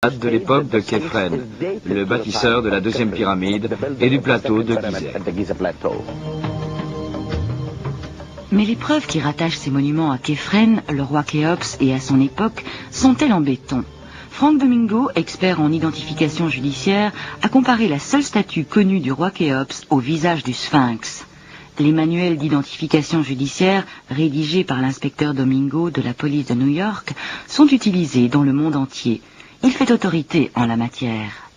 date de l'époque de Képhren, le bâtisseur de la deuxième pyramide et du plateau de Gizeh. Mais les preuves qui rattachent ces monuments à Képhren, le roi Khéops et à son époque, sont-elles en béton? Frank Domingo, expert en identification judiciaire, a comparé la seule statue connue du roi Khéops au visage du Sphinx. Les manuels d'identification judiciaire, rédigés par l'inspecteur Domingo de la police de New York, sont utilisés dans le monde entier. Il fait autorité en la matière.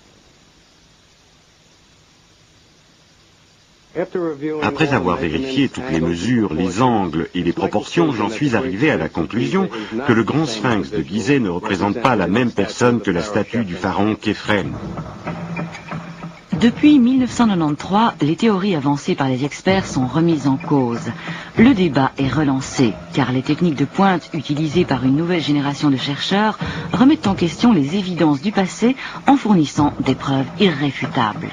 Après avoir vérifié toutes les mesures, les angles et les proportions, j'en suis arrivé à la conclusion que le grand sphinx de Gizeh ne représente pas la même personne que la statue du pharaon Képhren. Depuis 1993, les théories avancées par les experts sont remises en cause. Le débat est relancé, car les techniques de pointe utilisées par une nouvelle génération de chercheurs remettent en question les évidences du passé en fournissant des preuves irréfutables.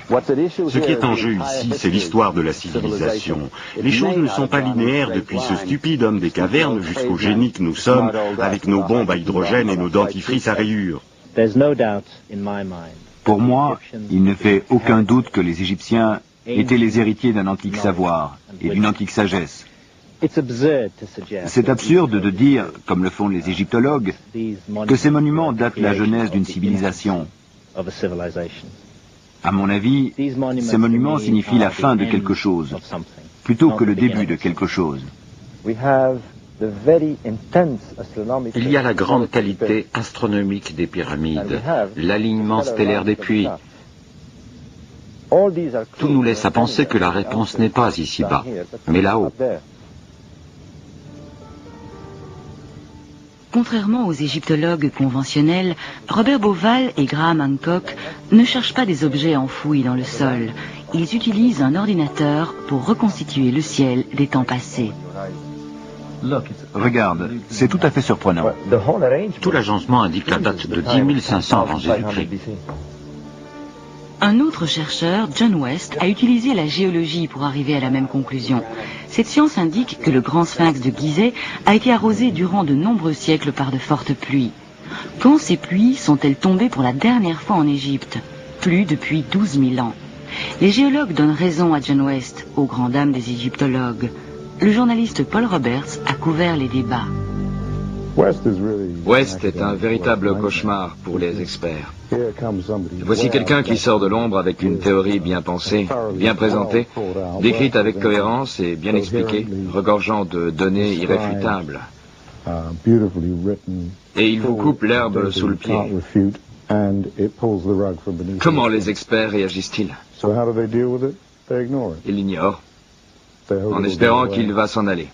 Ce qui est en jeu ici, c'est l'histoire de la civilisation. Les choses ne sont pas linéaires depuis ce stupide homme des cavernes jusqu'au génie que nous sommes, avec nos bombes à hydrogène et nos dentifrices à rayures. Pour moi, il ne fait aucun doute que les Égyptiens étaient les héritiers d'un antique savoir et d'une antique sagesse. C'est absurde de dire, comme le font les égyptologues, que ces monuments datent de la jeunesse d'une civilisation. À mon avis, ces monuments signifient la fin de quelque chose, plutôt que le début de quelque chose. Il y a la grande qualité astronomique des pyramides, l'alignement stellaire des puits. Tout nous laisse à penser que la réponse n'est pas ici-bas, mais là-haut. Contrairement aux égyptologues conventionnels, Robert Bauval et Graham Hancock ne cherchent pas des objets enfouis dans le sol. Ils utilisent un ordinateur pour reconstituer le ciel des temps passés. Regarde, c'est tout à fait surprenant. Tout l'agencement indique la date de 10 500 avant Jésus-Christ. Un autre chercheur, John West, a utilisé la géologie pour arriver à la même conclusion. Cette science indique que le grand sphinx de Gizeh a été arrosé durant de nombreux siècles par de fortes pluies. Quand ces pluies sont-elles tombées pour la dernière fois en Égypte? Plus depuis 12 000 ans. Les géologues donnent raison à John West, aux grandes dames des égyptologues. Le journaliste Paul Roberts a couvert les débats. West est un véritable cauchemar pour les experts. Voici quelqu'un qui sort de l'ombre avec une théorie bien pensée, bien présentée, décrite avec cohérence et bien expliquée, regorgeant de données irréfutables. Et il vous coupe l'herbe sous le pied. Comment les experts réagissent-ils? Ils l'ignorent, en espérant qu'il va s'en aller.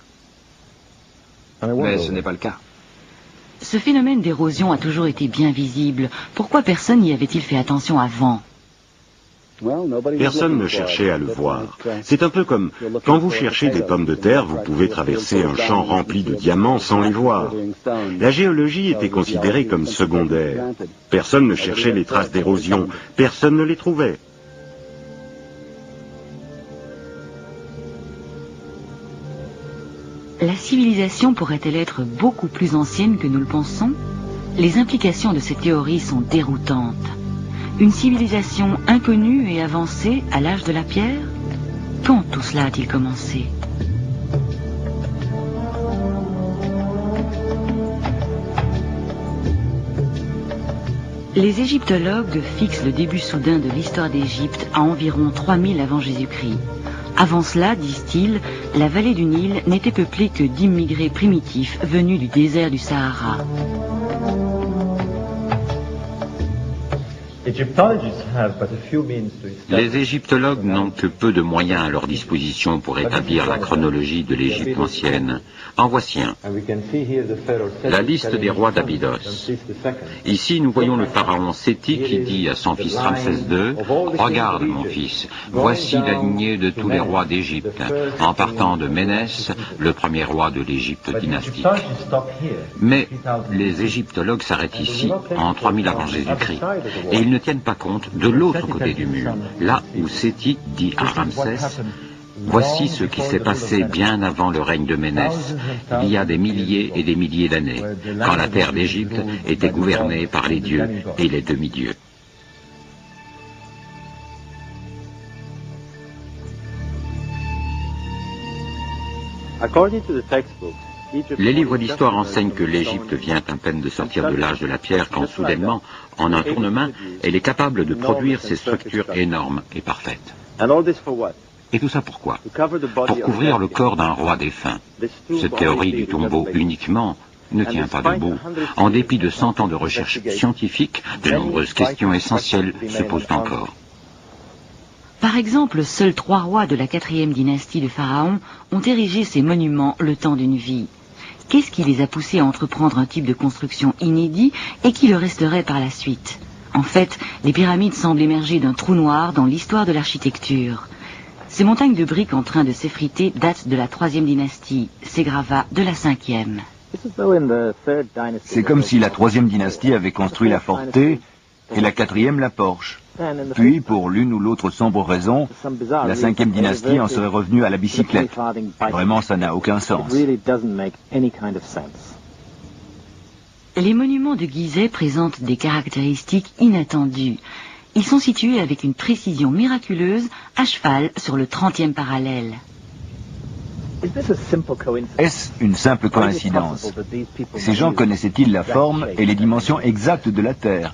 Mais ce n'est pas le cas. Ce phénomène d'érosion a toujours été bien visible. Pourquoi personne n'y avait-il fait attention avant? Personne ne cherchait à le voir. C'est un peu comme quand vous cherchez des pommes de terre, vous pouvez traverser un champ rempli de diamants sans les voir. La géologie était considérée comme secondaire. Personne ne cherchait les traces d'érosion. Personne ne les trouvait. La civilisation pourrait-elle être beaucoup plus ancienne que nous le pensons? Les implications de cette théorie sont déroutantes. Une civilisation inconnue et avancée à l'âge de la pierre? Quand tout cela a-t-il commencé? Les égyptologues fixent le début soudain de l'histoire d'Égypte à environ 3000 avant Jésus-Christ. Avant cela, disent-ils, la vallée du Nil n'était peuplée que d'immigrés primitifs venus du désert du Sahara. Les égyptologues n'ont que peu de moyens à leur disposition pour établir la chronologie de l'Égypte ancienne. En voici un. La liste des rois d'Abydos. Ici, nous voyons le pharaon Séti qui dit à son fils Ramsès II, « Regarde, mon fils, voici la lignée de tous les rois d'Égypte, en partant de Ménès, le premier roi de l'Égypte dynastique. » Mais les égyptologues s'arrêtent ici, en 3000 avant Jésus-Christ, et ils ne tiennent pas compte de l'autre côté du mur, là où Séti dit à Ramsès, Voici ce qui s'est passé bien avant le règne de Ménès, il y a des milliers et des milliers d'années, quand la terre d'Égypte était gouvernée par les dieux et les demi-dieux. Les livres d'histoire enseignent que l'Égypte vient à peine de sortir de l'âge de la pierre quand soudainement, en un tournement, elle est capable de produire ces structures énormes et parfaites. Et tout ça pourquoi? Pour couvrir le corps d'un roi défunt. Cette théorie du tombeau uniquement ne tient pas debout. En dépit de 100 ans de recherche scientifique, de nombreuses questions essentielles se posent encore. Par exemple, seuls 3 rois de la 4e dynastie de Pharaon ont érigé ces monuments le temps d'une vie. Qu'est-ce qui les a poussés à entreprendre un type de construction inédit et qui le resterait par la suite? En fait, les pyramides semblent émerger d'un trou noir dans l'histoire de l'architecture. Ces montagnes de briques en train de s'effriter datent de la 3e dynastie, ces gravats de la 5e. C'est comme si la 3e dynastie avait construit la Fortée et la 4e la Porsche. Puis, pour l'une ou l'autre sombre raison, la 5e dynastie en serait revenue à la bicyclette. Vraiment, ça n'a aucun sens. Les monuments de Gizeh présentent des caractéristiques inattendues. Ils sont situés avec une précision miraculeuse, à cheval sur le 30e parallèle. Est-ce une simple coïncidence? Ces gens connaissaient-ils la forme et les dimensions exactes de la Terre?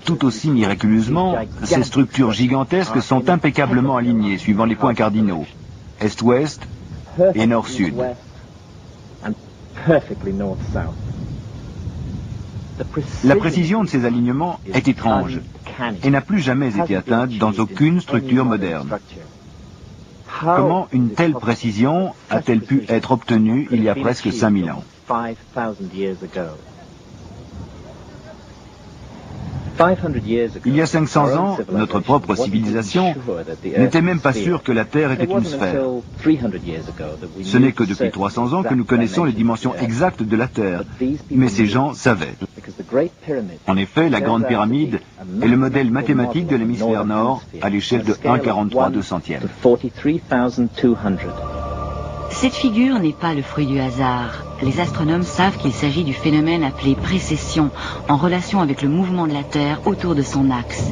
Tout aussi miraculeusement, ces structures gigantesques sont impeccablement alignées suivant les points cardinaux, est-ouest et nord-sud. La précision de ces alignements est étrange et n'a plus jamais été atteinte dans aucune structure moderne. Comment une telle précision a-t-elle pu être obtenue il y a presque 5000 ans? Il y a 500 ans, notre propre civilisation n'était même pas sûre que la Terre était une sphère. Ce n'est que depuis 300 ans que nous connaissons les dimensions exactes de la Terre, mais ces gens savaient. En effet, la Grande Pyramide est le modèle mathématique de l'hémisphère nord à l'échelle de 1,43/200. Cette figure n'est pas le fruit du hasard. Les astronomes savent qu'il s'agit du phénomène appelé précession, en relation avec le mouvement de la Terre autour de son axe.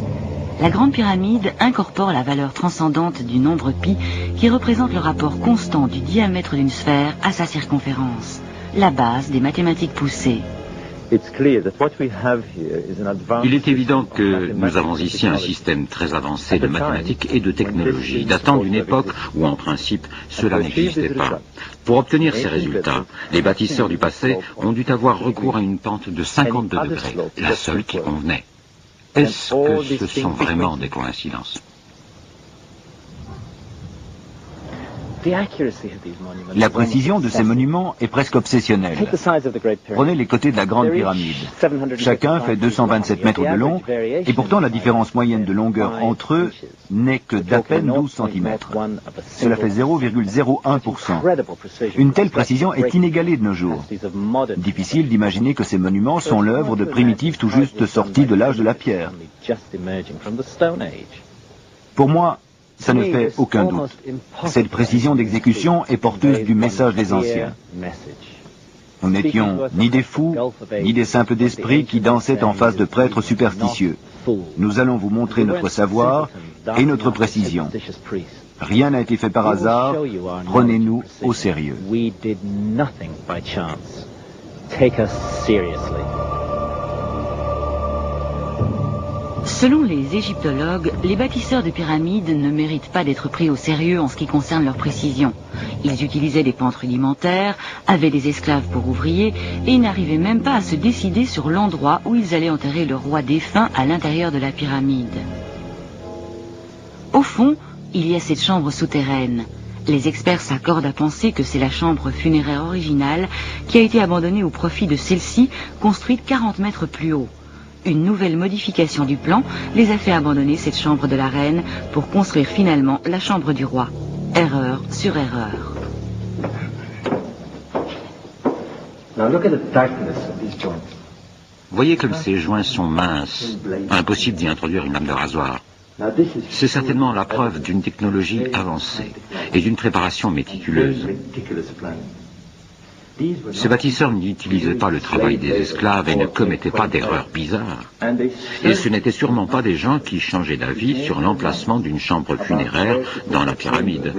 La Grande Pyramide incorpore la valeur transcendante du nombre pi, qui représente le rapport constant du diamètre d'une sphère à sa circonférence, la base des mathématiques poussées. Il est évident que nous avons ici un système très avancé de mathématiques et de technologie, datant d'une époque où, en principe, cela n'existait pas. Pour obtenir ces résultats, les bâtisseurs du passé ont dû avoir recours à une pente de 52 degrés, la seule qui convenait. Est-ce que ce sont vraiment des coïncidences? La précision de ces monuments est presque obsessionnelle. Prenez les côtés de la Grande Pyramide. Chacun fait 227 mètres de long, et pourtant la différence moyenne de longueur entre eux n'est que d'à peine 12 cm. Cela fait 0,01%. Une telle précision est inégalée de nos jours. Difficile d'imaginer que ces monuments sont l'œuvre de primitifs tout juste sortis de l'âge de la pierre. Pour moi, ça ne fait aucun doute. Cette précision d'exécution est porteuse du message des anciens. Nous n'étions ni des fous, ni des simples d'esprit qui dansaient en face de prêtres superstitieux. Nous allons vous montrer notre savoir et notre précision. Rien n'a été fait par hasard, prenez-nous au sérieux. Selon les égyptologues, les bâtisseurs de pyramides ne méritent pas d'être pris au sérieux en ce qui concerne leur précision. Ils utilisaient des pentes rudimentaires, avaient des esclaves pour ouvriers, et n'arrivaient même pas à se décider sur l'endroit où ils allaient enterrer le roi défunt à l'intérieur de la pyramide. Au fond, il y a cette chambre souterraine. Les experts s'accordent à penser que c'est la chambre funéraire originale qui a été abandonnée au profit de celle-ci, construite 40 mètres plus haut. Une nouvelle modification du plan les a fait abandonner cette chambre de la reine pour construire finalement la chambre du roi. Erreur sur erreur. Voyez comme ces joints sont minces. Impossible d'y introduire une lame de rasoir. C'est certainement la preuve d'une technologie avancée et d'une préparation méticuleuse. Ces bâtisseurs n'utilisaient pas le travail des esclaves et ne commettaient pas d'erreurs bizarres. Et ce n'étaient sûrement pas des gens qui changeaient d'avis sur l'emplacement d'une chambre funéraire dans la pyramide.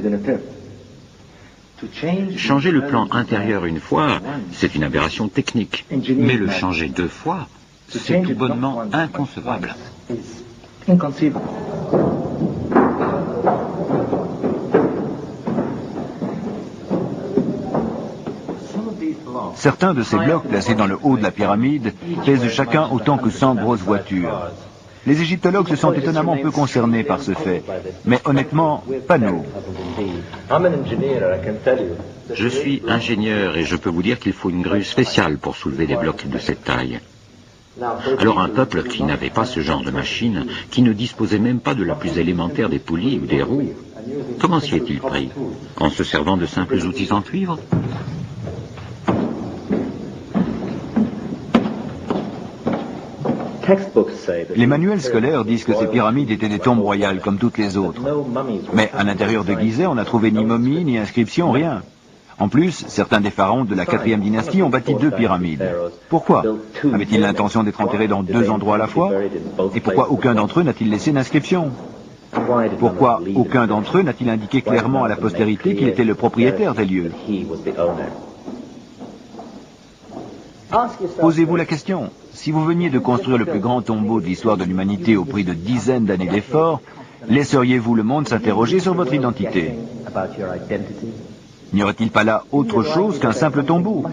Changer le plan intérieur une fois, c'est une aberration technique. Mais le changer 2 fois, c'est tout bonnement inconcevable. Certains de ces blocs placés dans le haut de la pyramide pèsent chacun autant que 100 grosses voitures. Les égyptologues se sont étonnamment peu concernés par ce fait, mais honnêtement, pas nous. Je suis ingénieur et je peux vous dire qu'il faut une grue spéciale pour soulever des blocs de cette taille. Alors un peuple qui n'avait pas ce genre de machine, qui ne disposait même pas de la plus élémentaire des poulies ou des roues, comment s'y est-il pris? En se servant de simples outils en cuivre? Les manuels scolaires disent que ces pyramides étaient des tombes royales comme toutes les autres. Mais à l'intérieur de Gizeh, on n'a trouvé ni momie, ni inscription, rien. En plus, certains des pharaons de la 4e dynastie ont bâti 2 pyramides. Pourquoi? Avaient-ils l'intention d'être enterrés dans 2 endroits à la fois? Et pourquoi aucun d'entre eux n'a-t-il laissé d'inscription? Pourquoi aucun d'entre eux n'a-t-il indiqué clairement à la postérité qu'il était le propriétaire des lieux? Posez-vous la question. Si vous veniez de construire le plus grand tombeau de l'histoire de l'humanité au prix de dizaines d'années d'efforts, laisseriez-vous le monde s'interroger sur votre identité? N'y aurait-il pas là autre chose qu'un simple tombeau?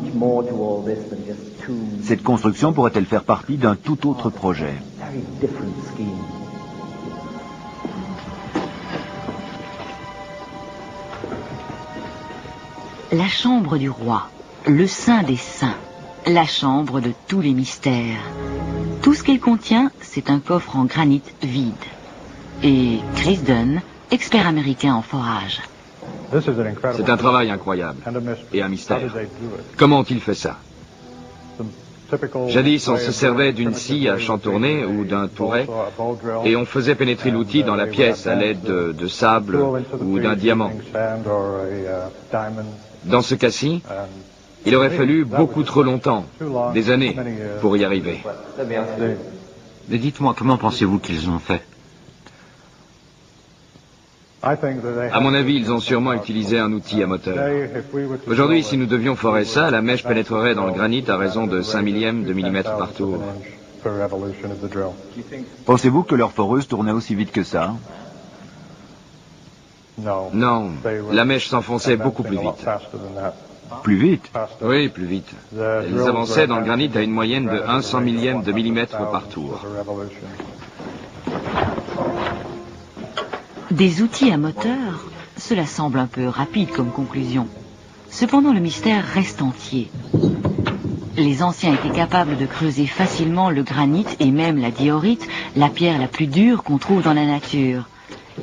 Cette construction pourrait-elle faire partie d'un tout autre projet? La chambre du roi, le saint des saints, la chambre de tous les mystères. Tout ce qu'elle contient, c'est un coffre en granit vide. Et Chris Dunn, expert américain en forage. C'est un travail incroyable et un mystère. Comment ont-ils fait ça? Jadis, on se servait d'une scie à chantourner ou d'un touret et on faisait pénétrer l'outil dans la pièce à l'aide de sable ou d'un diamant. Dans ce cas-ci, il aurait fallu beaucoup trop longtemps, des années, pour y arriver. Mais dites-moi, comment pensez-vous qu'ils ont fait? À mon avis, ils ont sûrement utilisé un outil à moteur. Aujourd'hui, si nous devions forer ça, la mèche pénétrerait dans le granit à raison de 5 millièmes de millimètre par tour. Pensez-vous que leur foreuse tournait aussi vite que ça? Non, la mèche s'enfonçait beaucoup plus vite. Plus vite? Oui, plus vite. Ils avançaient dans le granit à une moyenne de 100 millième de millimètre par tour. Des outils à moteur, cela semble un peu rapide comme conclusion. Cependant, le mystère reste entier. Les anciens étaient capables de creuser facilement le granit et même la diorite, la pierre la plus dure qu'on trouve dans la nature.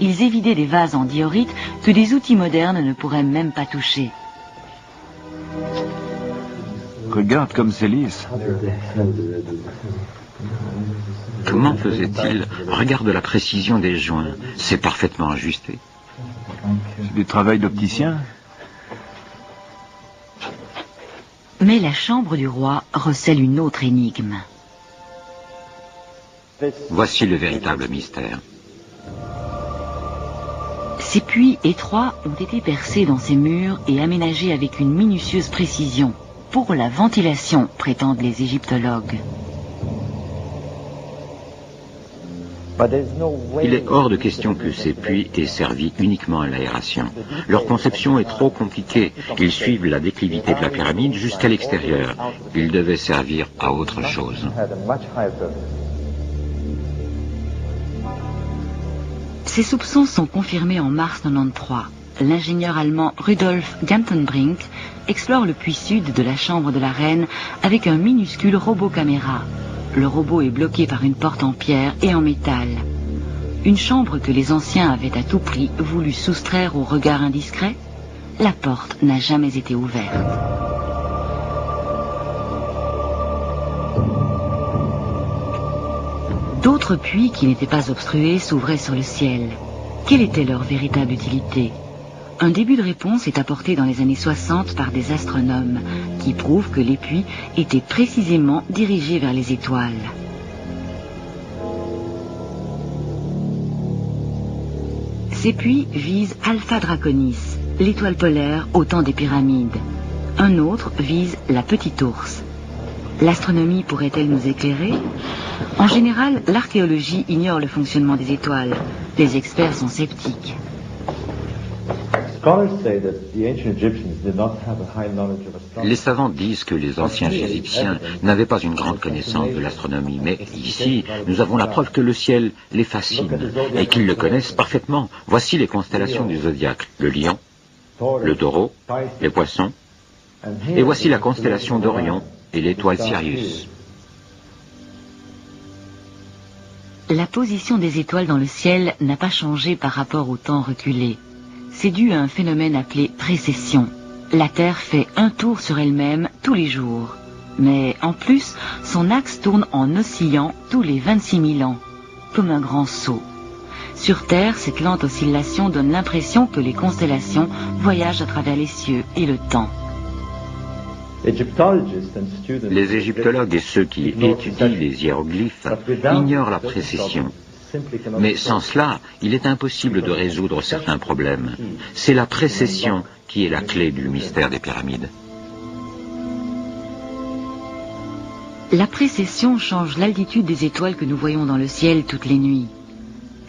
Ils évidaient des vases en diorite que des outils modernes ne pourraient même pas toucher. Regarde comme c'est lisse. Comment faisait-il? Regarde la précision des joints. C'est parfaitement ajusté. C'est du travail d'opticien. Mais la chambre du roi recèle une autre énigme. Voici le véritable mystère. Ces puits étroits ont été percés dans ces murs et aménagés avec une minutieuse précision. Pour la ventilation, prétendent les égyptologues. Il est hors de question que ces puits aient servi uniquement à l'aération. Leur conception est trop compliquée. Ils suivent la déclivité de la pyramide jusqu'à l'extérieur. Ils devaient servir à autre chose. Ces soupçons sont confirmés en mars 93. L'ingénieur allemand Rudolf Gantenbrink explore le puits sud de la chambre de la reine avec un minuscule robot caméra. Le robot est bloqué par une porte en pierre et en métal. Une chambre que les anciens avaient à tout prix voulu soustraire au regard indiscret. La porte n'a jamais été ouverte. D'autres puits qui n'étaient pas obstrués s'ouvraient sur le ciel. Quelle était leur véritable utilité? Un début de réponse est apporté dans les années 60 par des astronomes qui prouvent que les puits étaient précisément dirigés vers les étoiles. Ces puits visent Alpha Draconis, l'étoile polaire au temps des pyramides. Un autre vise la Petite Ourse. L'astronomie pourrait-elle nous éclairer? En général, l'archéologie ignore le fonctionnement des étoiles. Les experts sont sceptiques. Les savants disent que les anciens Égyptiens n'avaient pas une grande connaissance de l'astronomie, mais ici, nous avons la preuve que le ciel les fascine et qu'ils le connaissent parfaitement. Voici les constellations du zodiaque: le lion, le taureau, les poissons, et voici la constellation d'Orion et l'étoile Sirius. La position des étoiles dans le ciel n'a pas changé par rapport au temps reculé. C'est dû à un phénomène appelé précession. La Terre fait un tour sur elle-même tous les jours. Mais en plus, son axe tourne en oscillant tous les 26 000 ans, comme un grand saut. Sur Terre, cette lente oscillation donne l'impression que les constellations voyagent à travers les cieux et le temps. Les égyptologues et ceux qui étudient les hiéroglyphes ignorent la précession. Mais sans cela, il est impossible de résoudre certains problèmes. C'est la précession qui est la clé du mystère des pyramides. La précession change l'altitude des étoiles que nous voyons dans le ciel toutes les nuits.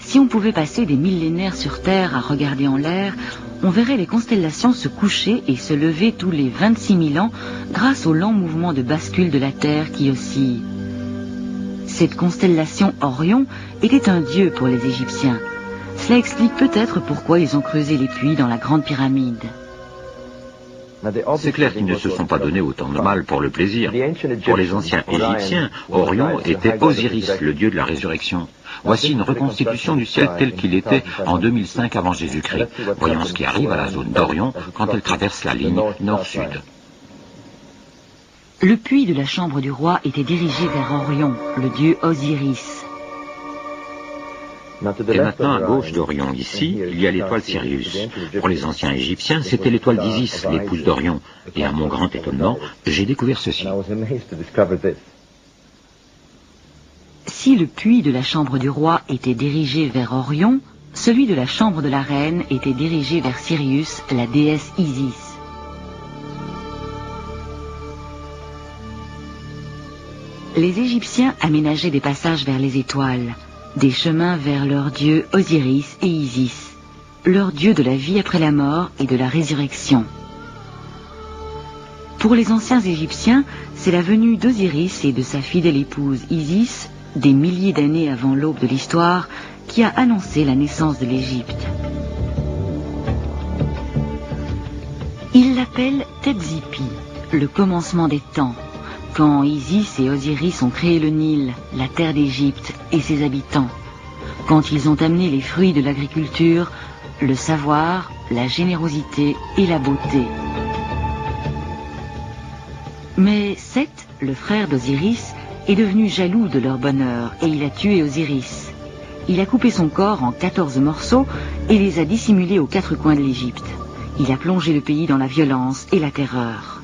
Si on pouvait passer des millénaires sur Terre à regarder en l'air, on verrait les constellations se coucher et se lever tous les 26 000 ans grâce au lent mouvement de bascule de la Terre qui oscille. Cette constellation Orion était un dieu pour les Égyptiens. Cela explique peut-être pourquoi ils ont creusé les puits dans la grande pyramide. C'est clair qu'ils ne se sont pas donnés autant de mal pour le plaisir. Pour les anciens Égyptiens, Orion était Osiris, le dieu de la résurrection. Voici une reconstitution du ciel tel qu'il était en 2005 avant Jésus-Christ. Voyons ce qui arrive à la zone d'Orion quand elle traverse la ligne nord-sud. Le puits de la chambre du roi était dirigé vers Orion, le dieu Osiris. Et maintenant, à gauche d'Orion, ici, il y a l'étoile Sirius. Pour les anciens Égyptiens, c'était l'étoile d'Isis, l'épouse d'Orion. Et à mon grand étonnement, j'ai découvert ceci. Si le puits de la chambre du roi était dirigé vers Orion, celui de la chambre de la reine était dirigé vers Sirius, la déesse Isis. Les Égyptiens aménageaient des passages vers les étoiles, des chemins vers leurs dieux Osiris et Isis, leurs dieux de la vie après la mort et de la résurrection. Pour les anciens Égyptiens, c'est la venue d'Osiris et de sa fidèle épouse Isis, des milliers d'années avant l'aube de l'histoire, qui a annoncé la naissance de l'Égypte. Ils l'appellent Tetzipi, le commencement des temps, quand Isis et Osiris ont créé le Nil, la terre d'Égypte et ses habitants, quand ils ont amené les fruits de l'agriculture, le savoir, la générosité et la beauté. Mais Seth, le frère d'Osiris, est devenu jaloux de leur bonheur et il a tué Osiris. Il a coupé son corps en 14 morceaux et les a dissimulés aux 4 coins de l'Égypte. Il a plongé le pays dans la violence et la terreur.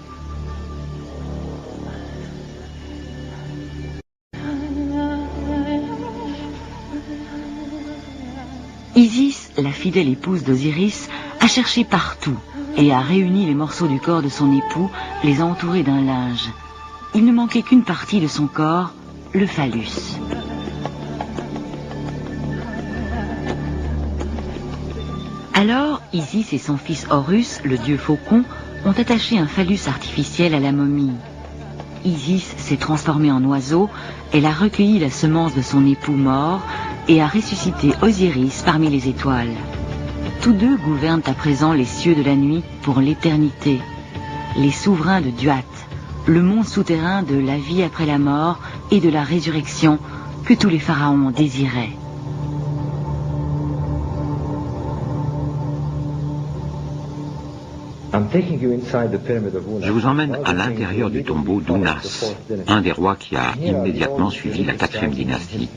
Isis, la fidèle épouse d'Osiris, a cherché partout et a réuni les morceaux du corps de son époux, les a entourés d'un linge. Il ne manquait qu'une partie de son corps, le phallus. Alors, Isis et son fils Horus, le dieu faucon, ont attaché un phallus artificiel à la momie. Isis s'est transformée en oiseau, elle a recueilli la semence de son époux mort et a ressuscité Osiris parmi les étoiles. Tous deux gouvernent à présent les cieux de la nuit pour l'éternité. Les souverains de Duat, le monde souterrain de la vie après la mort et de la résurrection que tous les pharaons désiraient. Je vous emmène à l'intérieur du tombeau d'Ounas, un des rois qui a immédiatement suivi la 4e dynastie.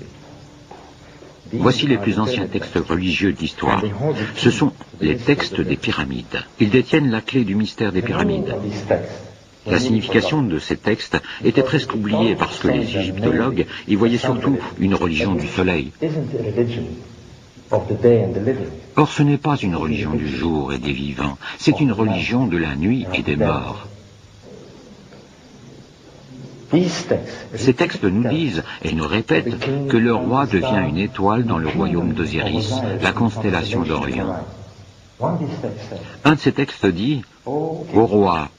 Voici les plus anciens textes religieux de l'histoire. Ce sont les textes des pyramides. Ils détiennent la clé du mystère des pyramides. La signification de ces textes était presque oubliée parce que les égyptologues y voyaient surtout une religion du soleil. Or, ce n'est pas une religion du jour et des vivants, c'est une religion de la nuit et des morts. Ces textes nous disent et nous répètent que le roi devient une étoile dans le royaume d'Osiris, la constellation d'Orion. Un de ces textes dit « Ô roi,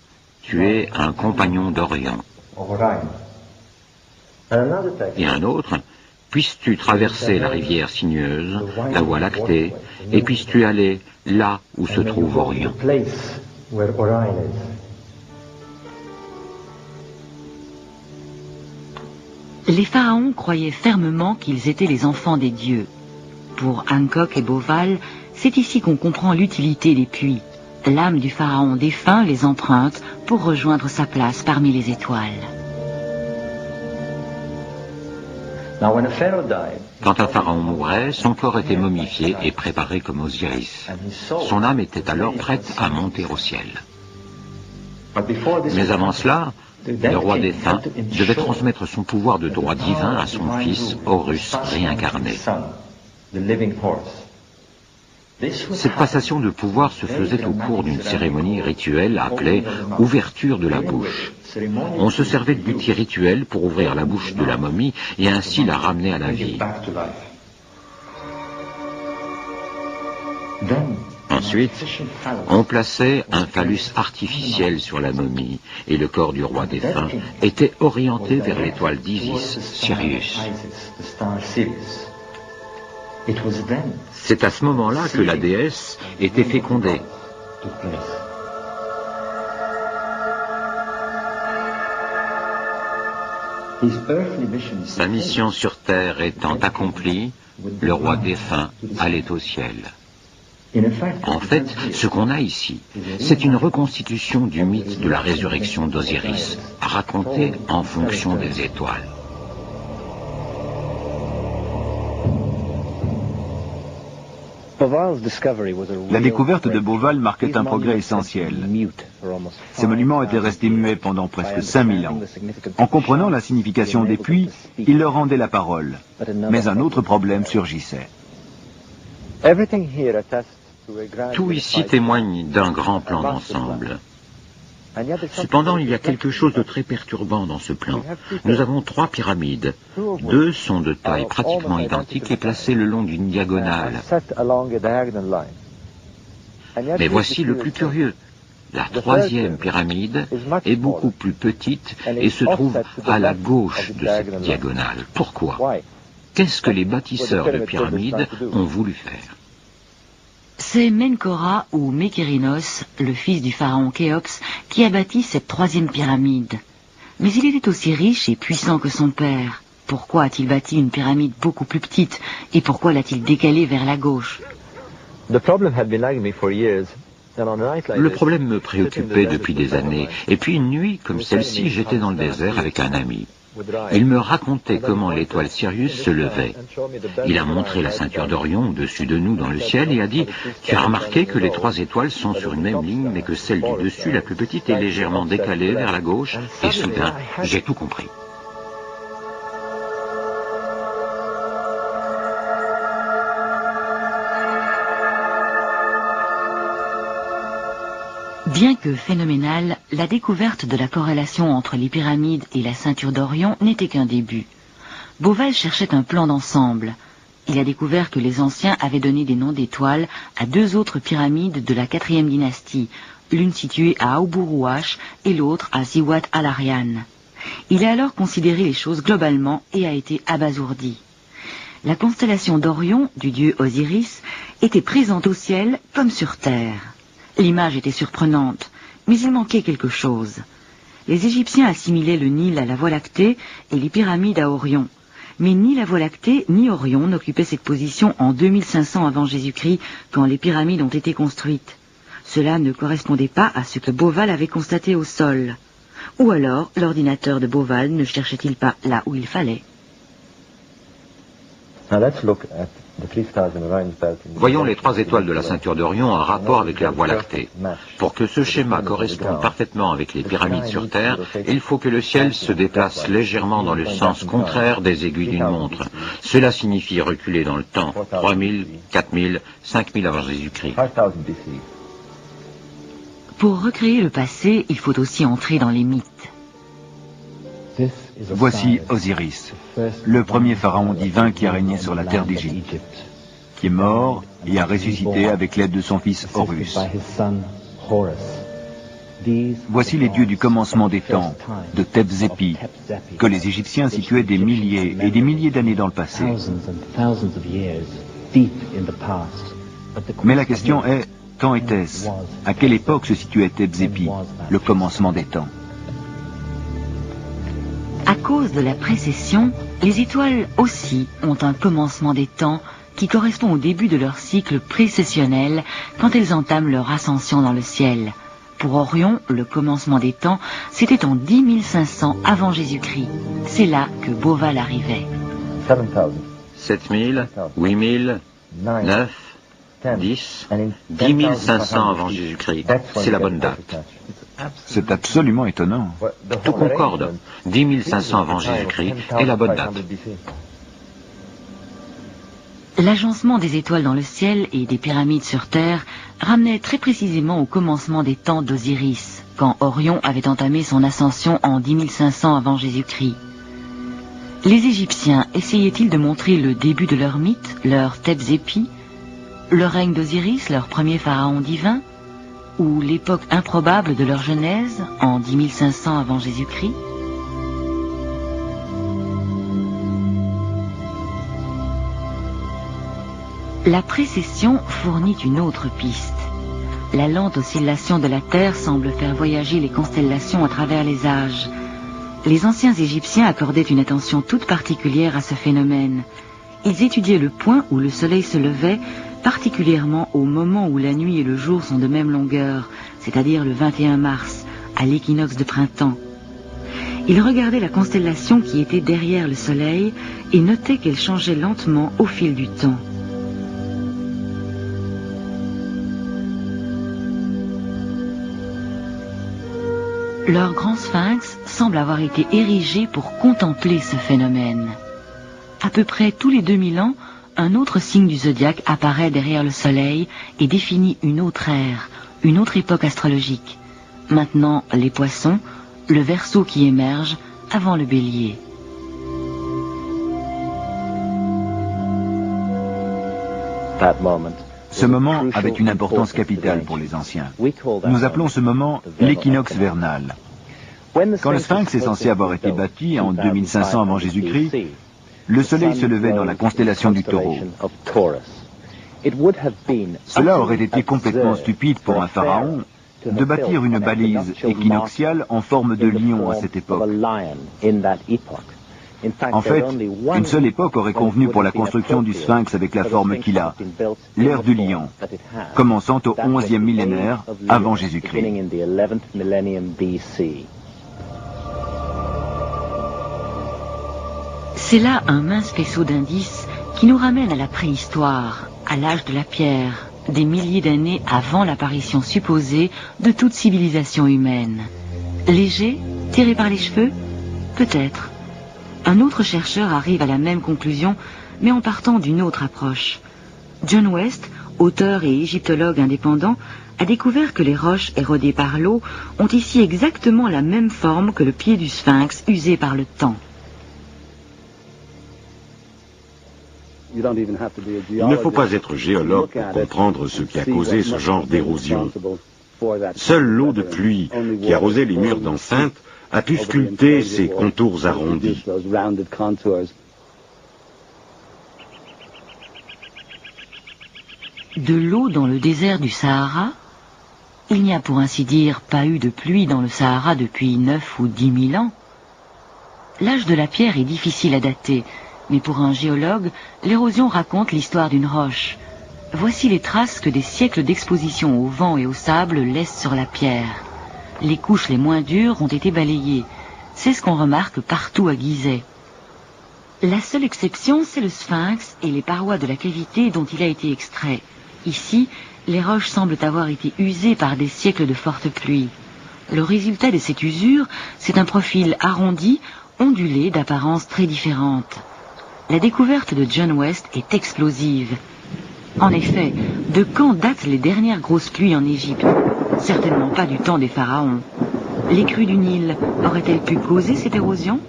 tu es un compagnon d'Orion ». Et un autre « Puisses-tu traverser la rivière sinueuse, la voie lactée, et puisses-tu aller là où se trouve Orion ». Les pharaons croyaient fermement qu'ils étaient les enfants des dieux. Pour Hancock et Bauval, c'est ici qu'on comprend l'utilité des puits. L'âme du pharaon défunt les emprunte pour rejoindre sa place parmi les étoiles. Quand un pharaon mourait, son corps était momifié et préparé comme Osiris. Son âme était alors prête à monter au ciel. Mais avant cela, le roi défunt devait transmettre son pouvoir de droit divin à son fils Horus réincarné. Cette passation de pouvoir se faisait au cours d'une cérémonie rituelle appelée « ouverture de la bouche ». On se servait d'outils rituels pour ouvrir la bouche de la momie et ainsi la ramener à la vie. Ensuite, on plaçait un phallus artificiel sur la momie et le corps du roi défunt était orienté vers l'étoile d'Isis, Sirius. C'est à ce moment-là que la déesse était fécondée. Sa mission sur terre étant accomplie, le roi défunt allait au ciel. En fait, ce qu'on a ici, c'est une reconstitution du mythe de la résurrection d'Osiris, raconté en fonction des étoiles. La découverte de Bauval marquait un progrès essentiel. Ces monuments étaient restés muets pendant presque 5000 ans. En comprenant la signification des puits, il leur rendait la parole. Mais un autre problème surgissait. Tout ici témoigne d'un grand plan d'ensemble. Cependant, il y a quelque chose de très perturbant dans ce plan. Nous avons 3 pyramides. 2 sont de taille pratiquement identique et placées le long d'une diagonale. Mais voici le plus curieux. La 3e pyramide est beaucoup plus petite et se trouve à la gauche de cette diagonale. Pourquoi? Qu'est-ce que les bâtisseurs de pyramides ont voulu faire? C'est Menkora ou Mekérinos, le fils du pharaon Khéops, qui a bâti cette 3e pyramide. Mais il était aussi riche et puissant que son père. Pourquoi a-t-il bâti une pyramide beaucoup plus petite et pourquoi l'a-t-il décalée vers la gauche? Le problème me préoccupait depuis des années. Et puis une nuit, comme celle-ci, j'étais dans le désert avec un ami. Il me racontait comment l'étoile Sirius se levait. Il a montré la ceinture d'Orion au-dessus de nous dans le ciel et a dit « Tu as remarqué que les 3 étoiles sont sur une même ligne, mais que celle du dessus, la plus petite, est légèrement décalée vers la gauche ?» Et soudain, j'ai tout compris. Bien que phénoménale, la découverte de la corrélation entre les pyramides et la ceinture d'Orion n'était qu'un début. Bauval cherchait un plan d'ensemble. Il a découvert que les anciens avaient donné des noms d'étoiles à 2 autres pyramides de la 4e dynastie, l'une située à Aoburuash et l'autre à Ziwat al-Aryan. Il a alors considéré les choses globalement et a été abasourdi. La constellation d'Orion, du dieu Osiris, était présente au ciel comme sur terre. L'image était surprenante, mais il manquait quelque chose. Les Égyptiens assimilaient le Nil à la Voie lactée et les pyramides à Orion. Mais ni la Voie lactée ni Orion n'occupaient cette position en 2500 avant Jésus-Christ quand les pyramides ont été construites. Cela ne correspondait pas à ce que Bauval avait constaté au sol. Ou alors l'ordinateur de Bauval ne cherchait-il pas là où il fallait? Voyons les 3 étoiles de la ceinture d'Orion en rapport avec la Voie lactée. Pour que ce schéma corresponde parfaitement avec les pyramides sur Terre, il faut que le ciel se déplace légèrement dans le sens contraire des aiguilles d'une montre. Cela signifie reculer dans le temps, 3000, 4000, 5000 avant Jésus-Christ. Pour recréer le passé, il faut aussi entrer dans les mythes. Voici Osiris, le premier pharaon divin qui a régné sur la terre d'Égypte, qui est mort et a ressuscité avec l'aide de son fils Horus. Voici les dieux du commencement des temps, de Thebes-Zépi, que les Égyptiens situaient des milliers et des milliers d'années dans le passé. Mais la question est, quand était-ce? À quelle époque se situait Thebes-Zépi, le commencement des temps? À cause de la précession, les étoiles aussi ont un commencement des temps qui correspond au début de leur cycle précessionnel quand elles entament leur ascension dans le ciel. Pour Orion, le commencement des temps, c'était en 10 500 avant Jésus-Christ. C'est là que Beauval arrivait. 7000, 8000, 9, 10, 10 500 avant Jésus-Christ. C'est la bonne date. C'est absolument étonnant. Tout concorde. 10 500 avant Jésus-Christ est la bonne date. L'agencement des étoiles dans le ciel et des pyramides sur Terre ramenait très précisément au commencement des temps d'Osiris, quand Orion avait entamé son ascension en 10 500 avant Jésus-Christ. Les Égyptiens essayaient-ils de montrer le début de leur mythe, leur Thebes-Zépi, le règne d'Osiris, leur premier pharaon divin, ou l'époque improbable de leur genèse, en 10 500 avant Jésus-Christ? La précession fournit une autre piste. La lente oscillation de la Terre semble faire voyager les constellations à travers les âges. Les anciens Égyptiens accordaient une attention toute particulière à ce phénomène. Ils étudiaient le point où le soleil se levait, particulièrement au moment où la nuit et le jour sont de même longueur, c'est-à-dire le 21 mars, à l'équinoxe de printemps. Ils regardaient la constellation qui était derrière le soleil et notaient qu'elle changeait lentement au fil du temps. Leur grand sphinx semble avoir été érigé pour contempler ce phénomène. À peu près tous les 2000 ans, un autre signe du zodiaque apparaît derrière le soleil et définit une autre ère, une autre époque astrologique. Maintenant, les poissons, le Verseau qui émerge avant le Bélier. Ce moment avait une importance capitale pour les anciens. Nous appelons ce moment l'équinoxe vernal. Quand le Sphinx est censé avoir été bâti en 2500 avant Jésus-Christ, le soleil se levait dans la constellation du Taureau. Cela aurait été complètement stupide pour un pharaon de bâtir une balise équinoxiale en forme de lion à cette époque. En fait, une seule époque aurait convenu pour la construction du Sphinx avec la forme qu'il a, l'ère du lion, commençant au 11e millénaire avant Jésus-Christ. C'est là un mince faisceau d'indices qui nous ramène à la préhistoire, à l'âge de la pierre, des milliers d'années avant l'apparition supposée de toute civilisation humaine. Léger, tiré par les cheveux? Peut-être. Un autre chercheur arrive à la même conclusion, mais en partant d'une autre approche. John West, auteur et égyptologue indépendant, a découvert que les roches érodées par l'eau ont ici exactement la même forme que le pied du sphinx usé par le temps. Il ne faut pas être géologue pour comprendre ce qui a causé ce genre d'érosion. Seule l'eau de pluie qui arrosait les murs d'enceinte a pu sculpter ces contours arrondis. De l'eau dans le désert du Sahara? Il n'y a pour ainsi dire pas eu de pluie dans le Sahara depuis 9 ou 10 000 ans. L'âge de la pierre est difficile à dater, mais pour un géologue, l'érosion raconte l'histoire d'une roche. Voici les traces que des siècles d'exposition au vent et au sable laissent sur la pierre. Les couches les moins dures ont été balayées. C'est ce qu'on remarque partout à Gizeh. La seule exception, c'est le sphinx et les parois de la cavité dont il a été extrait. Ici, les roches semblent avoir été usées par des siècles de fortes pluies. Le résultat de cette usure, c'est un profil arrondi, ondulé, d'apparence très différente. La découverte de John West est explosive. En effet, de quand datent les dernières grosses pluies en Égypte? Certainement pas du temps des pharaons. Les crues du Nil auraient-elles pu causer cette érosion?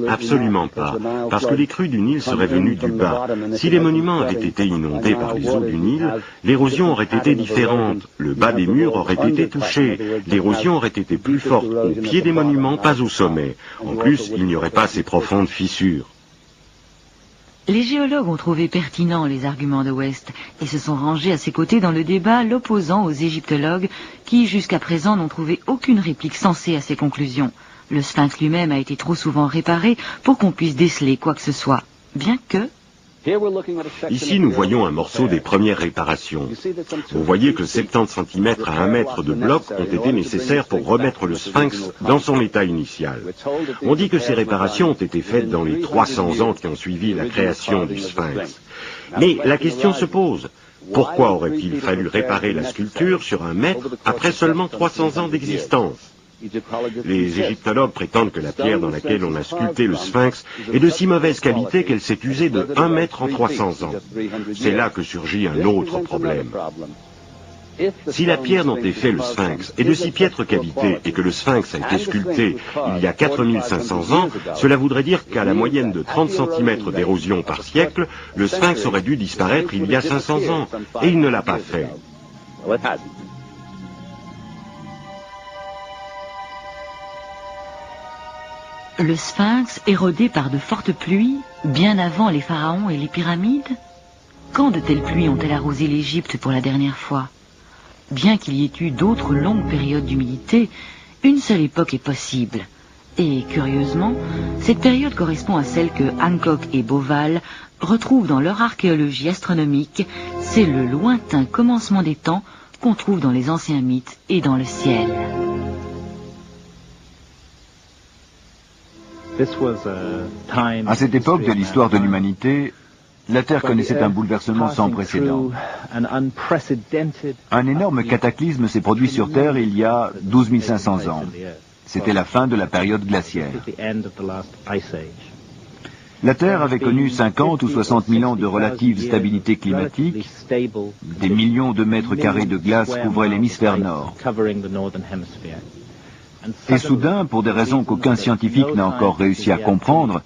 Absolument pas, parce que les crues du Nil seraient venues du bas. Si les monuments avaient été inondés par les eaux du Nil, l'érosion aurait été différente. Le bas des murs aurait été touché. L'érosion aurait été plus forte au pied des monuments, pas au sommet. En plus, il n'y aurait pas ces profondes fissures. Les géologues ont trouvé pertinents les arguments de West et se sont rangés à ses côtés dans le débat l'opposant aux égyptologues qui, jusqu'à présent, n'ont trouvé aucune réplique sensée à ses conclusions. Le sphinx lui-même a été trop souvent réparé pour qu'on puisse déceler quoi que ce soit, bien que... Ici, nous voyons un morceau des premières réparations. Vous voyez que 70 cm à 1 mètre de blocs ont été nécessaires pour remettre le sphinx dans son état initial. On dit que ces réparations ont été faites dans les 300 ans qui ont suivi la création du sphinx. Mais la question se pose. Pourquoi aurait-il fallu réparer la sculpture sur 1 mètre après seulement 300 ans d'existence ? Les égyptologues prétendent que la pierre dans laquelle on a sculpté le sphinx est de si mauvaise qualité qu'elle s'est usée de 1 mètre en 300 ans. C'est là que surgit un autre problème. Si la pierre dont est fait le sphinx est de si piètre qualité et que le sphinx a été sculpté il y a 4500 ans, cela voudrait dire qu'à la moyenne de 30 cm d'érosion par siècle, le sphinx aurait dû disparaître il y a 500 ans, et il ne l'a pas fait. Le sphinx érodé par de fortes pluies, bien avant les pharaons et les pyramides? Quand de telles pluies ont-elles arrosé l'Égypte pour la dernière fois? Bien qu'il y ait eu d'autres longues périodes d'humidité, une seule époque est possible. Et curieusement, cette période correspond à celle que Hancock et Beauval retrouvent dans leur archéologie astronomique. C'est le lointain commencement des temps qu'on trouve dans les anciens mythes et dans le ciel. À cette époque de l'histoire de l'humanité, la Terre connaissait un bouleversement sans précédent. Un énorme cataclysme s'est produit sur Terre il y a 12 500 ans. C'était la fin de la période glaciaire. La Terre avait connu 50 ou 60 000 ans de relative stabilité climatique. Des millions de mètres carrés de glace couvraient l'hémisphère nord. Et soudain, pour des raisons qu'aucun scientifique n'a encore réussi à comprendre,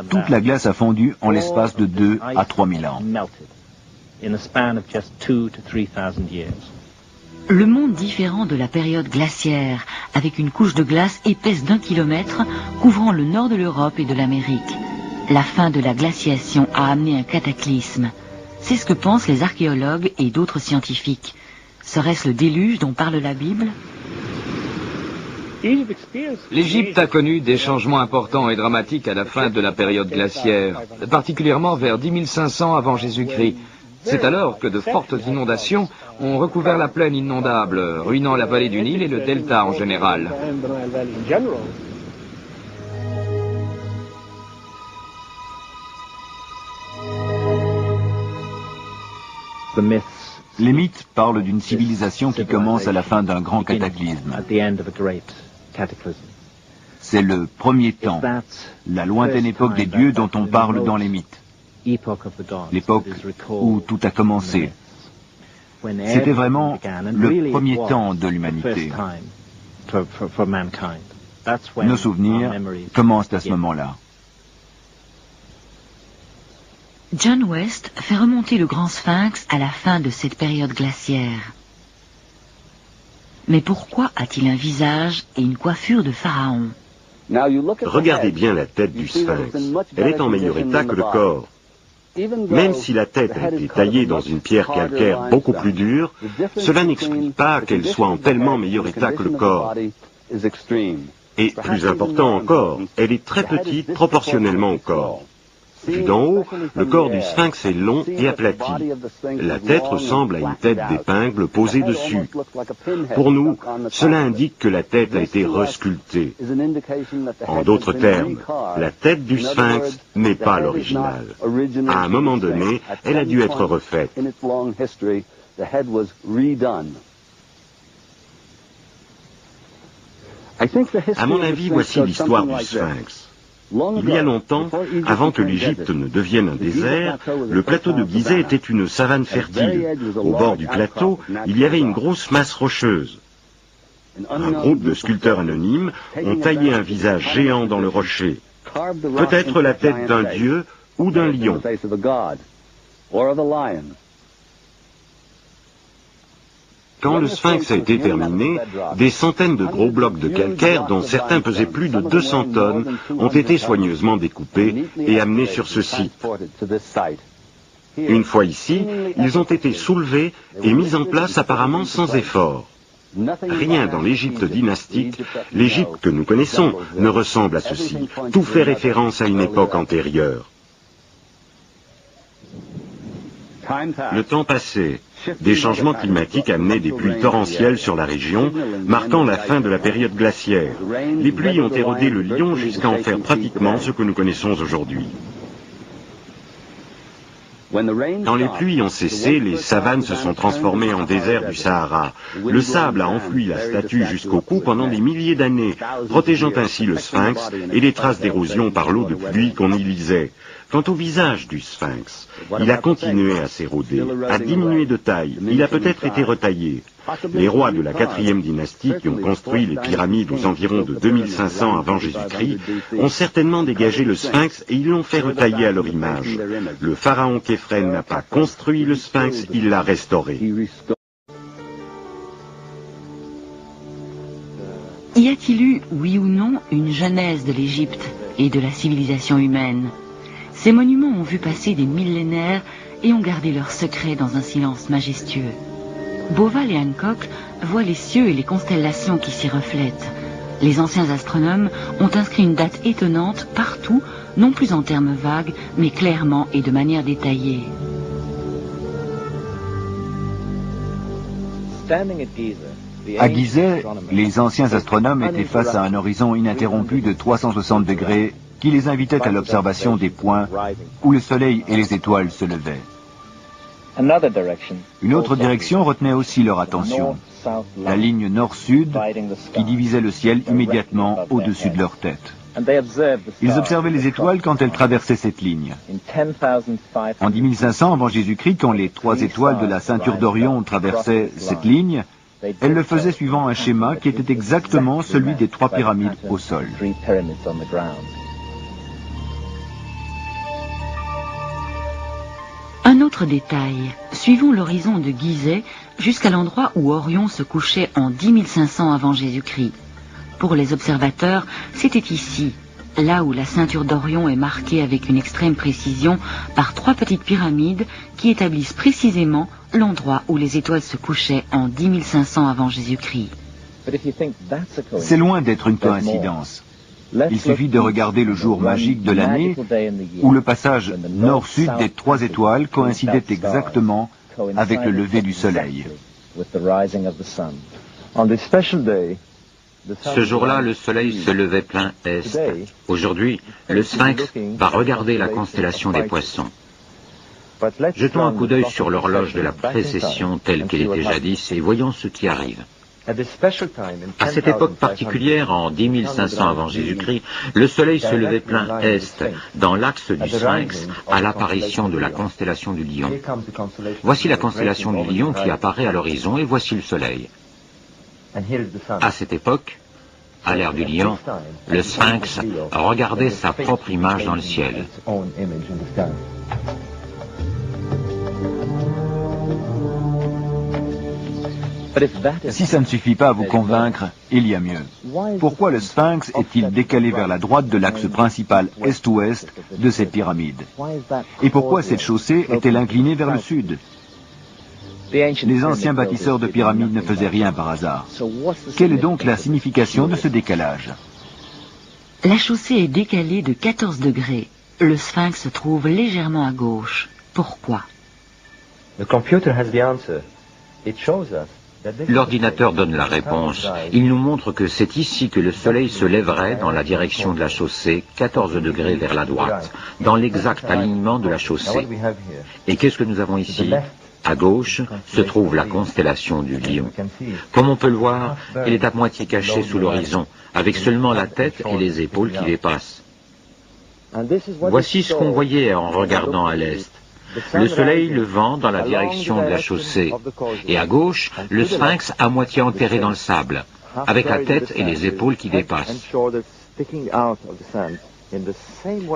toute la glace a fondu en l'espace de 2 à 3 000 ans. Le monde différent de la période glaciaire, avec une couche de glace épaisse d'1 kilomètre couvrant le nord de l'Europe et de l'Amérique. La fin de la glaciation a amené un cataclysme. C'est ce que pensent les archéologues et d'autres scientifiques. Serait-ce le déluge dont parle la Bible ? L'Égypte a connu des changements importants et dramatiques à la fin de la période glaciaire, particulièrement vers 10 500 avant Jésus-Christ. C'est alors que de fortes inondations ont recouvert la plaine inondable, ruinant la vallée du Nil et le delta en général. Les mythes parlent d'une civilisation qui commence à la fin d'un grand cataclysme. C'est le premier temps, la lointaine époque des dieux dont on parle dans les mythes. L'époque où tout a commencé. C'était vraiment le premier temps de l'humanité. Nos souvenirs commencent à ce moment-là. John West fait remonter le grand sphinx à la fin de cette période glaciaire. Mais pourquoi a-t-il un visage et une coiffure de pharaon? Regardez bien la tête du sphinx. Elle est en meilleur état que le corps. Même si la tête a été taillée dans une pierre calcaire beaucoup plus dure, cela n'explique pas qu'elle soit en tellement meilleur état que le corps. Et plus important encore, elle est très petite proportionnellement au corps. Vu d'en haut, le corps du sphinx est long et aplati. La tête ressemble à une tête d'épingle posée dessus. Pour nous, cela indique que la tête a été resculptée. En d'autres termes, la tête du sphinx n'est pas l'original. À un moment donné, elle a dû être refaite. À mon avis, voici l'histoire du sphinx. Il y a longtemps, avant que l'Égypte ne devienne un désert, le plateau de Gizeh était une savane fertile. Au bord du plateau, il y avait une grosse masse rocheuse. Un groupe de sculpteurs anonymes ont taillé un visage géant dans le rocher. Peut-être la tête d'un dieu ou d'un lion. Quand le sphinx a été terminé, des centaines de gros blocs de calcaire, dont certains pesaient plus de 200 tonnes, ont été soigneusement découpés et amenés sur ce site. Une fois ici, ils ont été soulevés et mis en place apparemment sans effort. Rien dans l'Égypte dynastique, l'Égypte que nous connaissons, ne ressemble à ceci. Tout fait référence à une époque antérieure. Le temps passait. Des changements climatiques amenaient des pluies torrentielles sur la région, marquant la fin de la période glaciaire. Les pluies ont érodé le lion jusqu'à en faire pratiquement ce que nous connaissons aujourd'hui. Quand les pluies ont cessé, les savanes se sont transformées en désert du Sahara. Le sable a enfoui la statue jusqu'au cou pendant des milliers d'années, protégeant ainsi le sphinx et les traces d'érosion par l'eau de pluie qu'on y lisait. Quant au visage du sphinx, il a continué à s'éroder, à diminuer de taille, il a peut-être été retaillé. Les rois de la 4e dynastie qui ont construit les pyramides aux environs de 2500 avant Jésus-Christ ont certainement dégagé le sphinx et ils l'ont fait retailler à leur image. Le pharaon Képhren n'a pas construit le sphinx, il l'a restauré. Y a-t-il eu, oui ou non, une genèse de l'Égypte et de la civilisation humaine? Ces monuments ont vu passer des millénaires et ont gardé leurs secrets dans un silence majestueux. Bauval et Hancock voient les cieux et les constellations qui s'y reflètent. Les anciens astronomes ont inscrit une date étonnante partout, non plus en termes vagues, mais clairement et de manière détaillée. À Gizeh, les anciens astronomes étaient face à un horizon ininterrompu de 360 degrés qui les invitait à l'observation des points où le soleil et les étoiles se levaient. Une autre direction retenait aussi leur attention, la ligne nord-sud qui divisait le ciel immédiatement au-dessus de leur tête. Ils observaient les étoiles quand elles traversaient cette ligne. En 10500 avant Jésus-Christ, quand les 3 étoiles de la ceinture d'Orion traversaient cette ligne, elles le faisaient suivant un schéma qui était exactement celui des 3 pyramides au sol. Un autre détail, suivons l'horizon de Gizeh jusqu'à l'endroit où Orion se couchait en 10500 avant Jésus-Christ. Pour les observateurs, c'était ici, là où la ceinture d'Orion est marquée avec une extrême précision par 3 petites pyramides qui établissent précisément l'endroit où les étoiles se couchaient en 10500 avant Jésus-Christ. C'est loin d'être une coïncidence. Il suffit de regarder le jour magique de l'année où le passage nord-sud des 3 étoiles coïncidait exactement avec le lever du soleil. Ce jour-là, le soleil se levait plein est. Aujourd'hui, le sphinx va regarder la constellation des poissons. Jetons un coup d'œil sur l'horloge de la précession telle qu'elle était jadis et voyons ce qui arrive. À cette époque particulière, en 10500 avant Jésus-Christ, le soleil se levait plein est, dans l'axe du sphinx, à l'apparition de la constellation du lion. Voici la constellation du lion qui apparaît à l'horizon et voici le soleil. À cette époque, à l'ère du lion, le sphinx regardait sa propre image dans le ciel. Si ça ne suffit pas à vous convaincre, il y a mieux. Pourquoi le sphinx est-il décalé vers la droite de l'axe principal est-ouest de cette pyramide? Et pourquoi cette chaussée est-elle inclinée vers le sud? Les anciens bâtisseurs de pyramides ne faisaient rien par hasard. Quelle est donc la signification de ce décalage? La chaussée est décalée de 14 degrés. le sphinx se trouve légèrement à gauche. Pourquoi? L'ordinateur donne la réponse. Il nous montre que c'est ici que le soleil se lèverait dans la direction de la chaussée, 14 degrés vers la droite, dans l'exact alignement de la chaussée. Et qu'est-ce que nous avons ici? À gauche se trouve la constellation du Lion. Comme on peut le voir, elle est à moitié cachée sous l'horizon, avec seulement la tête et les épaules qui dépassent. Voici ce qu'on voyait en regardant à l'est. Le soleil levant dans la direction de la chaussée, et à gauche, le sphinx à moitié enterré dans le sable, avec la tête et les épaules qui dépassent.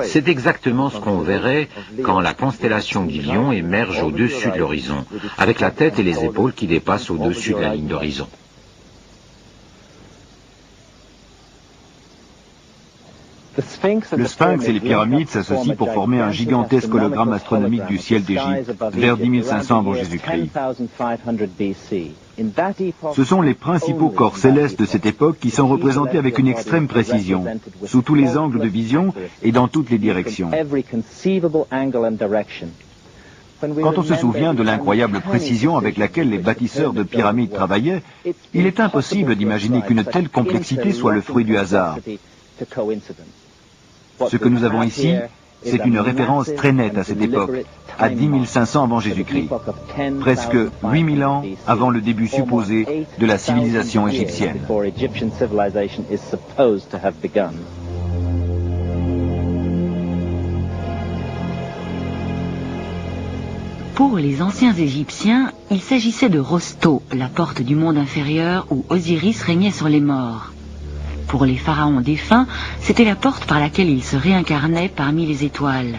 C'est exactement ce qu'on verrait quand la constellation du Lion émerge au-dessus de l'horizon, avec la tête et les épaules qui dépassent au-dessus de la ligne d'horizon. Le sphinx et les pyramides s'associent pour former un gigantesque hologramme astronomique du ciel d'Égypte vers 10 500 avant Jésus-Christ. Ce sont les principaux corps célestes de cette époque qui sont représentés avec une extrême précision, sous tous les angles de vision et dans toutes les directions. Quand on se souvient de l'incroyable précision avec laquelle les bâtisseurs de pyramides travaillaient, il est impossible d'imaginer qu'une telle complexité soit le fruit du hasard. Ce que nous avons ici, c'est une référence très nette à cette époque, à 10 500 avant Jésus-Christ, presque 8000 ans avant le début supposé de la civilisation égyptienne. Pour les anciens Égyptiens, il s'agissait de Rosto, la porte du monde inférieur où Osiris régnait sur les morts. Pour les pharaons défunts, c'était la porte par laquelle ils se réincarnaient parmi les étoiles.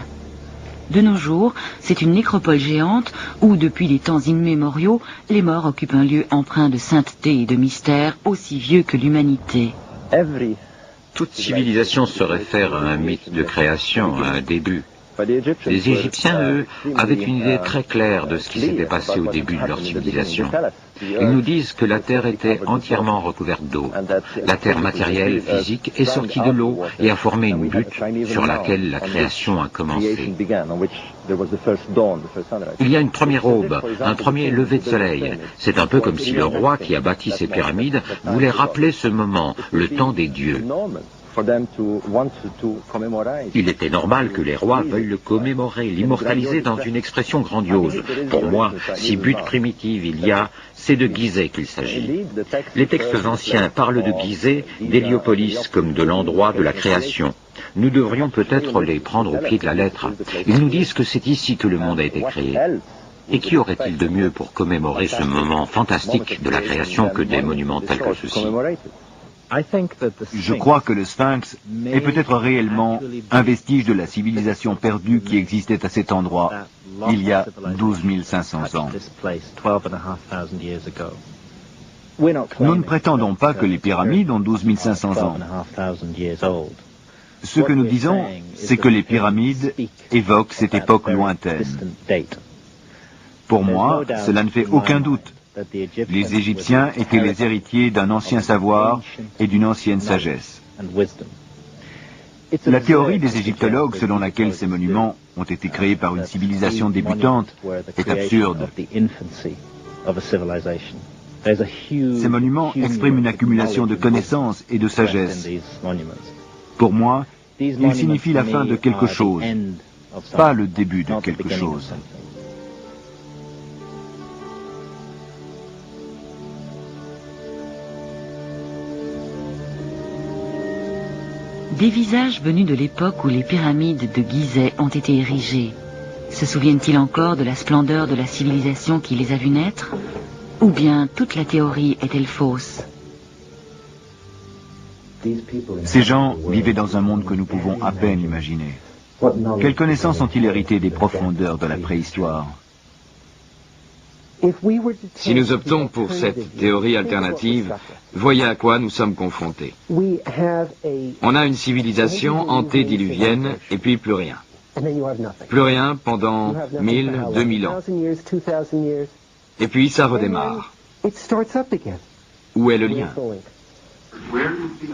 De nos jours, c'est une nécropole géante où, depuis les temps immémoriaux, les morts occupent un lieu empreint de sainteté et de mystère aussi vieux que l'humanité. Toute civilisation se réfère à un mythe de création, à un début. Les Égyptiens, eux, avaient une idée très claire de ce qui s'était passé au début de leur civilisation. Ils nous disent que la Terre était entièrement recouverte d'eau. La Terre matérielle, physique, est sortie de l'eau et a formé une butte sur laquelle la création a commencé. Il y a une première aube, un premier lever de soleil. C'est un peu comme si le roi qui a bâti ces pyramides voulait rappeler ce moment, le temps des dieux. Il était normal que les rois veuillent le commémorer, l'immortaliser dans une expression grandiose. Pour moi, si but primitive il y a, c'est de Gizeh qu'il s'agit. Les textes anciens parlent de Gizeh, d'Héliopolis comme de l'endroit de la création. Nous devrions peut-être les prendre au pied de la lettre. Ils nous disent que c'est ici que le monde a été créé. Et qui aurait-il de mieux pour commémorer ce moment fantastique de la création que des monuments tels que ceux-ci? Je crois que le sphinx est peut-être réellement un vestige de la civilisation perdue qui existait à cet endroit il y a 12 500 ans. Nous ne prétendons pas que les pyramides ont 12 500 ans. Ce que nous disons, c'est que les pyramides évoquent cette époque lointaine. Pour moi, cela ne fait aucun doute. Les Égyptiens étaient les héritiers d'un ancien savoir et d'une ancienne sagesse. La théorie des égyptologues selon laquelle ces monuments ont été créés par une civilisation débutante est absurde. Ces monuments expriment une accumulation de connaissances et de sagesse. Pour moi, ils signifient la fin de quelque chose, pas le début de quelque chose. Des visages venus de l'époque où les pyramides de Gizeh ont été érigées. Se souviennent-ils encore de la splendeur de la civilisation qui les a vus naître? Ou bien toute la théorie est-elle fausse? Ces gens vivaient dans un monde que nous pouvons à peine imaginer. Quelles connaissances ont-ils hérité des profondeurs de la préhistoire? Si nous optons pour cette théorie alternative, voyez à quoi nous sommes confrontés. On a une civilisation antédiluvienne et puis plus rien. Plus rien pendant 1000, 2000 ans. Et puis ça redémarre. Où est le lien?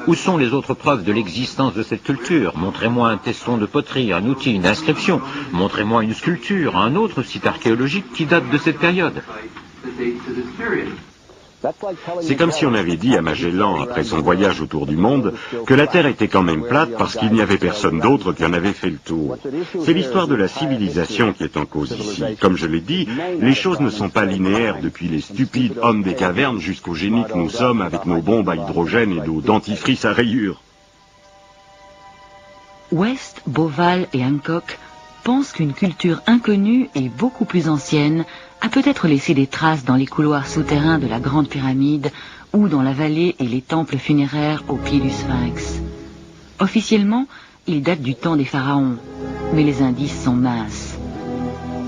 Où sont les autres preuves de l'existence de cette culture? Montrez-moi un tesson de poterie, un outil, une inscription. Montrez-moi une sculpture, un autre site archéologique qui date de cette période. C'est comme si on avait dit à Magellan, après son voyage autour du monde, que la Terre était quand même plate parce qu'il n'y avait personne d'autre qui en avait fait le tour. C'est l'histoire de la civilisation qui est en cause ici. Comme je l'ai dit, les choses ne sont pas linéaires depuis les stupides hommes des cavernes jusqu'aux génies que nous sommes avec nos bombes à hydrogène et nos dentifrices à rayures. West, Bauval et Hancock pensent qu'une culture inconnue et beaucoup plus ancienne a peut-être laissé des traces dans les couloirs souterrains de la Grande Pyramide ou dans la vallée et les temples funéraires au pied du Sphinx. Officiellement, ils datent du temps des pharaons, mais les indices sont minces.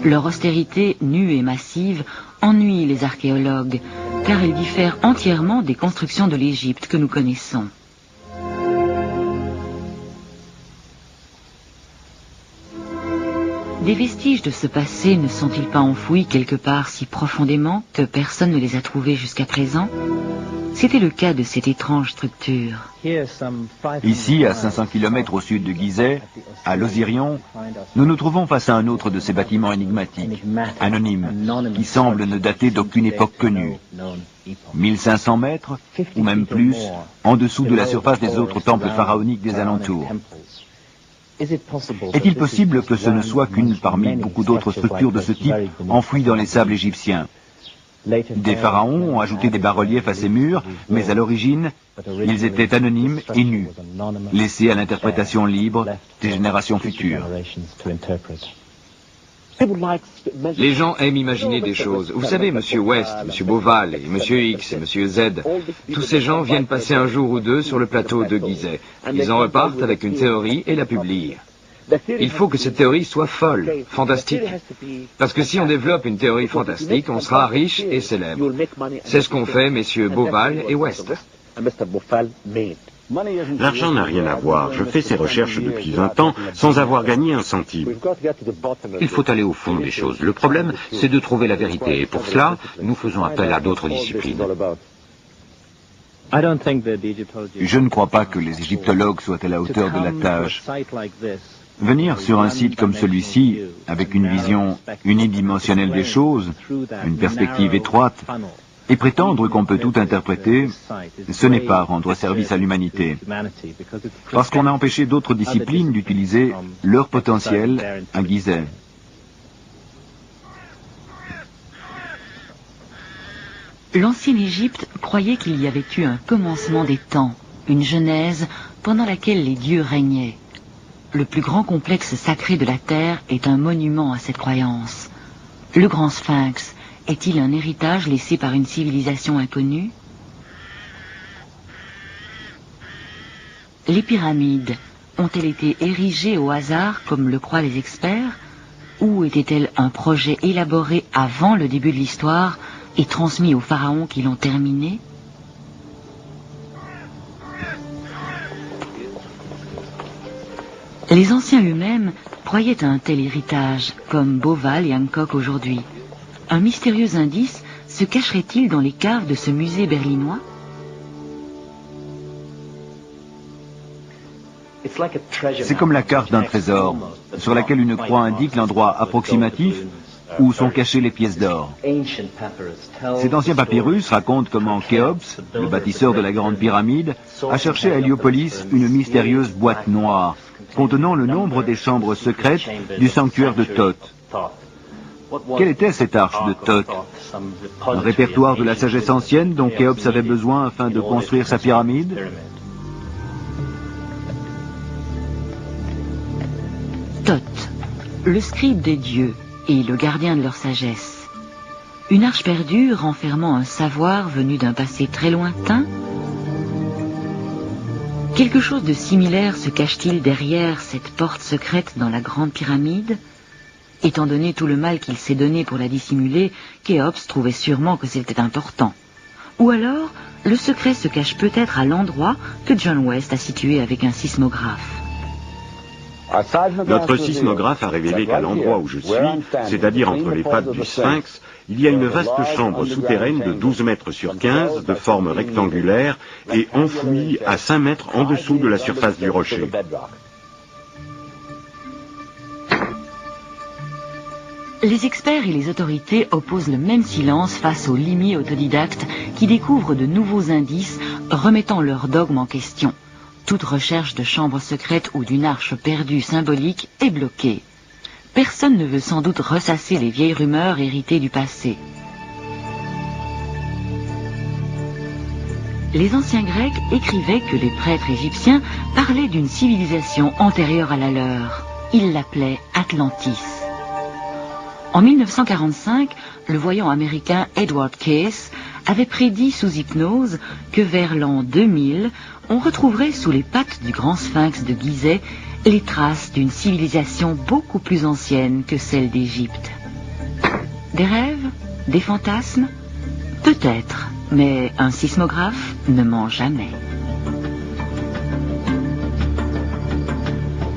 Leur austérité nue et massive ennuie les archéologues, car elle diffère entièrement des constructions de l'Égypte que nous connaissons. Des vestiges de ce passé ne sont-ils pas enfouis quelque part si profondément que personne ne les a trouvés jusqu'à présent? C'était le cas de cette étrange structure. Ici, à 500 km au sud de Gizeh, à Lozirion, nous nous trouvons face à un autre de ces bâtiments énigmatiques, anonymes, qui semblent ne dater d'aucune époque connue. 1500 mètres, ou même plus, en dessous de la surface des autres temples pharaoniques des alentours. Est-il possible que ce ne soit qu'une parmi beaucoup d'autres structures de ce type enfouies dans les sables égyptiens? Des pharaons ont ajouté des bas-reliefs à ces murs, mais à l'origine, ils étaient anonymes et nus, laissés à l'interprétation libre des générations futures. Les gens aiment imaginer des choses. Vous savez, Monsieur West, Monsieur Bauval, et Monsieur X, et Monsieur Z, tous ces gens viennent passer un jour ou deux sur le plateau de Gizeh. Ils en repartent avec une théorie et la publient. Il faut que cette théorie soit folle, fantastique. Parce que si on développe une théorie fantastique, on sera riche et célèbre. C'est ce qu'ont fait messieurs Bauval et West. L'argent n'a rien à voir. Je fais ces recherches depuis 20 ans sans avoir gagné un centime. Il faut aller au fond des choses. Le problème, c'est de trouver la vérité. Et pour cela, nous faisons appel à d'autres disciplines. Je ne crois pas que les égyptologues soient à la hauteur de la tâche. Venir sur un site comme celui-ci, avec une vision unidimensionnelle des choses, une perspective étroite, et prétendre qu'on peut tout interpréter, ce n'est pas rendre service à l'humanité. Parce qu'on a empêché d'autres disciplines d'utiliser leur potentiel à Gizeh. L'ancienne Égypte croyait qu'il y avait eu un commencement des temps, une genèse pendant laquelle les dieux régnaient. Le plus grand complexe sacré de la Terre est un monument à cette croyance. Le grand Sphinx est-il un héritage laissé par une civilisation inconnue? Les pyramides ont-elles été érigées au hasard comme le croient les experts? Ou étaient-elles un projet élaboré avant le début de l'histoire et transmis aux pharaons qui l'ont terminé? Les anciens eux-mêmes croyaient à un tel héritage, comme Bauval et Hancock aujourd'hui. Un mystérieux indice se cacherait-il dans les caves de ce musée berlinois? C'est comme la carte d'un trésor, sur laquelle une croix indique l'endroit approximatif où sont cachées les pièces d'or. Cet ancien papyrus raconte comment Khéops, le bâtisseur de la Grande Pyramide, a cherché à Héliopolis une mystérieuse boîte noire, contenant le nombre des chambres secrètes du sanctuaire de Thoth. Quelle était cette arche de Thoth? Un répertoire de la sagesse ancienne dont Khéops avait besoin afin de construire sa pyramide? Thoth, le scribe des dieux et le gardien de leur sagesse. Une arche perdue renfermant un savoir venu d'un passé très lointain? Quelque chose de similaire se cache-t-il derrière cette porte secrète dans la Grande Pyramide? Étant donné tout le mal qu'il s'est donné pour la dissimuler, Khéops trouvait sûrement que c'était important. Ou alors, le secret se cache peut-être à l'endroit que John West a situé avec un sismographe. Notre sismographe a révélé qu'à l'endroit où je suis, c'est-à-dire entre les pattes du Sphinx, il y a une vaste chambre souterraine de 12 mètres sur 15, de forme rectangulaire, et enfouie à 5 mètres en dessous de la surface du rocher. Les experts et les autorités opposent le même silence face aux limiers autodidactes qui découvrent de nouveaux indices remettant leur dogme en question. Toute recherche de chambre secrète ou d'une arche perdue symbolique est bloquée. Personne ne veut sans doute ressasser les vieilles rumeurs héritées du passé. Les anciens Grecs écrivaient que les prêtres égyptiens parlaient d'une civilisation antérieure à la leur. Ils l'appelaient Atlantis. En 1945, le voyant américain Edward Cayce avait prédit sous hypnose que vers l'an 2000, on retrouverait sous les pattes du grand sphinx de Gizeh les traces d'une civilisation beaucoup plus ancienne que celle d'Égypte. Des rêves? Des fantasmes? Peut-être, mais un sismographe ne ment jamais.